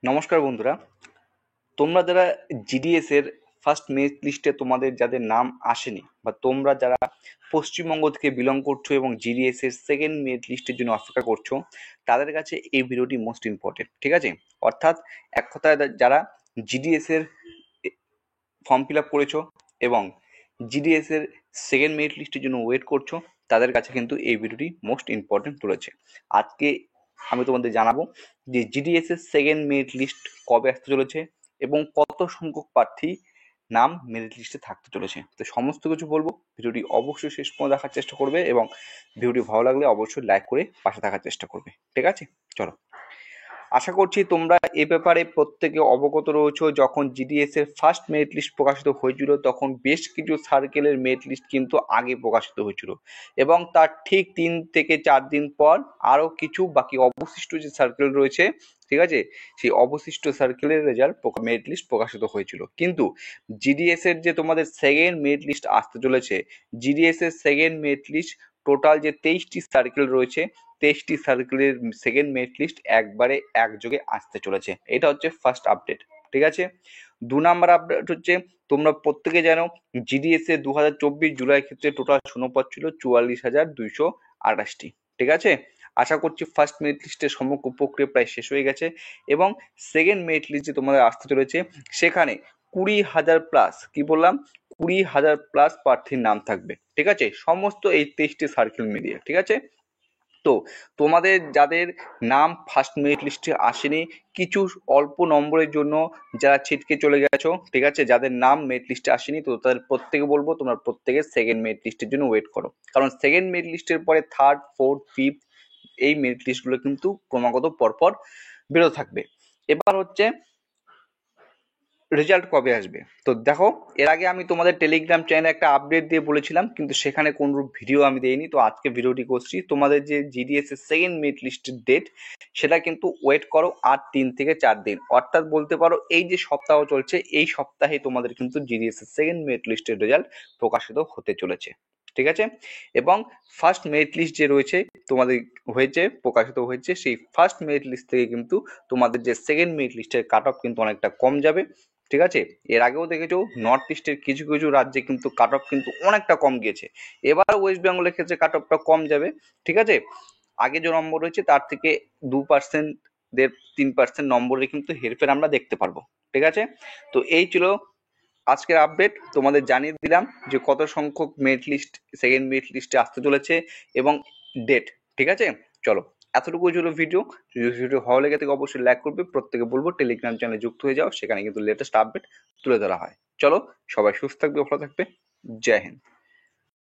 নমস্কার বন্ধুরা, তোমরা যারা জিডিএস এর ফার্স্ট মেরিট লিস্টে তোমাদের যাদের নাম আসেনি বা তোমরা যারা পশ্চিমবঙ্গ থেকে বিলং করছো এবং জিডিএস এর সেকেন্ড মেরিট লিস্টের জন্য অপেক্ষা করছো, তাদের কাছে এই ভিডিওটি মোস্ট ইম্পর্টেন্ট। ঠিক আছে, অর্থাৎ এক কথায় যারা জিডিএস এর ফর্ম ফিল আপ করেছো এবং জিডিএস এর সেকেন্ড মেরিট লিস্টের জন্য ওয়েট করছো, তাদের কাছে কিন্তু এই ভিডিওটি মোস্ট ইম্পর্টেন্ট রয়েছে। আজকে আমি তোমাদের জানাবো যে জিডিএস এর সেকেন্ড মেরিট লিস্ট কবে আসতে চলেছে এবং কত সংখ্যক প্রার্থী নাম মেরিট লিস্টে থাকতে চলেছে। তো সমস্ত কিছু বলবো, ভিডিওটি অবশ্যই শেষ পর্যন্ত দেখার চেষ্টা করবে এবং ভিডিওটি ভালো লাগলে অবশ্যই লাইক করে পাশে থাকার চেষ্টা করবে। ঠিক আছে, চলো। আশা করছি তোমরা এ ব্যাপারে প্রত্যেকে অবগত রয়েছো। যখন জিডিএস এর ফার্স্ট মেরিট লিস্ট প্রকাশিত হয়েছিল, তখন বেশ কিছু সার্কেলের মেরিট লিস্ট কিন্তু আগে প্রকাশিত হয়েছিল এবং তার ঠিক 3 থেকে 4 দিন পর আরো কিছু বাকি অবশিষ্ট যে সার্কেল রয়েছে, ঠিক আছে, সেই অবশিষ্ট সার্কেলের রেজাল্ট মেরিট লিস্ট প্রকাশিত হয়েছিল। কিন্তু জিডিএস এর যে তোমাদের সেকেন্ড মেরিট লিস্ট আসতে চলেছে, জিডিএস এর সেকেন্ড মেরিট লিস্ট টোটাল যে 23টি সার্কেল রয়েছে, 23টি সার্কেলের সেকেন্ড মেরিট লিস্ট একবারে একযোগে আসতে চলেছে। এটা হচ্ছে ফার্স্ট আপডেট। ঠিক আছে, 2 নম্বর আপডেট হচ্ছে, তোমরা প্রত্যেকে জানো জিডিএস এ 2024 জুলাই ক্ষেত্রে টোটাল শূন্যপদ ছিল 44,228টি। ঠিক আছে, আশা করছি ফার্স্ট মেরিট লিস্টের সমগ্র প্রক্রিয়া প্রায় শেষ হয়ে গেছে এবং সেকেন্ড মেরিট লিস্ট যে তোমাদের আসতে চলেছে, সেখানে 20,000 প্লাস, কি বললাম, 20,000 প্লাস প্রার্থীর নাম থাকবে। ঠিক আছে, সমস্ত এই 23টি সার্কেল মিলিয়ে। ঠিক আছে, তো তোমাদের যাদের নাম ফার্স্ট মেরিট লিস্টে আসেনি, কিছু অল্প নম্বরের জন্য যারা ছিটকে চলে গেছো, ঠিক আছে, যাদের নাম মেরিট লিস্টে আসেনি, তো তাদের প্রত্যেকে বলবো তোমরা প্রত্যেকে সেকেন্ড মেরিট লিস্টের জন্য ওয়েট করো। কারণ সেকেন্ড মেরিট লিস্টের পরে থার্ড, ফোর্থ, ফিফথ এই মেরিট লিস্টগুলো কিন্তু ক্রমাগত পরপর বেরোতে থাকবে। এবার হচ্ছে রেজাল্ট কবে আসবে। তো দেখো, এর আগে আমি তোমাদের টেলিগ্রাম চ্যানেলে একটা আপডেট দিয়ে বলেছিলাম, কিন্তু সেখানে কোনরূপ ভিডিও আমি দেইনি। তো আজকে ভিডিওটি করছি। তোমাদের যে জিডিএস এর সেকেন্ড মেরিট লিস্টের ডেট, সেটা কিন্তু ওয়েট করো আর 3 থেকে 4 দিন, অর্থাৎ বলতে পারো এই যে সপ্তাহ চলছে, এই সপ্তাহে তোমাদের কিন্তু জিডিএস এর সেকেন্ড মেরিট লিস্টের রেজাল্ট প্রকাশিত হতে চলেছে। ঠিক আছে, এবং ফার্স্ট মেরিট লিস্ট যে রয়েছে তোমাদের হয়েছে, প্রকাশিত হয়েছে, সেই ফার্স্ট মেরিট লিস্ট থেকে কিন্তু তোমাদের যে সেকেন্ড মেরিট লিস্টের কাট অফ কিন্তু অনেকটা কম যাবে। ঠিক আছে, এর আগেও দেখেছো নর্থ ইস্টের কিছু কিছু রাজ্যে কিন্তু কাট অফ কিন্তু অনেকটা কম গিয়েছে। এবার ওয়েস্ট বেঙ্গলের ক্ষেত্রে কাট অফটা কম যাবে। ঠিক আছে, আগে যে নম্বর রয়েছে তার থেকে 2%, 3% নম্বরে কিন্তু হেরফের আমরা দেখতে পারবো। ঠিক আছে, তো এই ছিল আজকের আপডেট। তোমাদের জানিয়ে দিলাম যে কত সংখ্যক মেরিট লিস্ট সেকেন্ড মেরিট লিস্টে আসতে চলেছে এবং ডেট। ঠিক আছে, চলো, এতটুকু ছিল ভিডিও। যদি ভিডিও ভালো লেগে থাকে অবশ্যই লাইক করবে। প্রত্যেকে বলবো টেলিগ্রাম চ্যানেলে যুক্ত হয়ে যাও, সেখানে কিন্তু লেটেস্ট আপডেট তুলে ধরা হয়। চলো, সবাই সুস্থ থাকবে, ভালো থাকবে। জয় হিন্দ।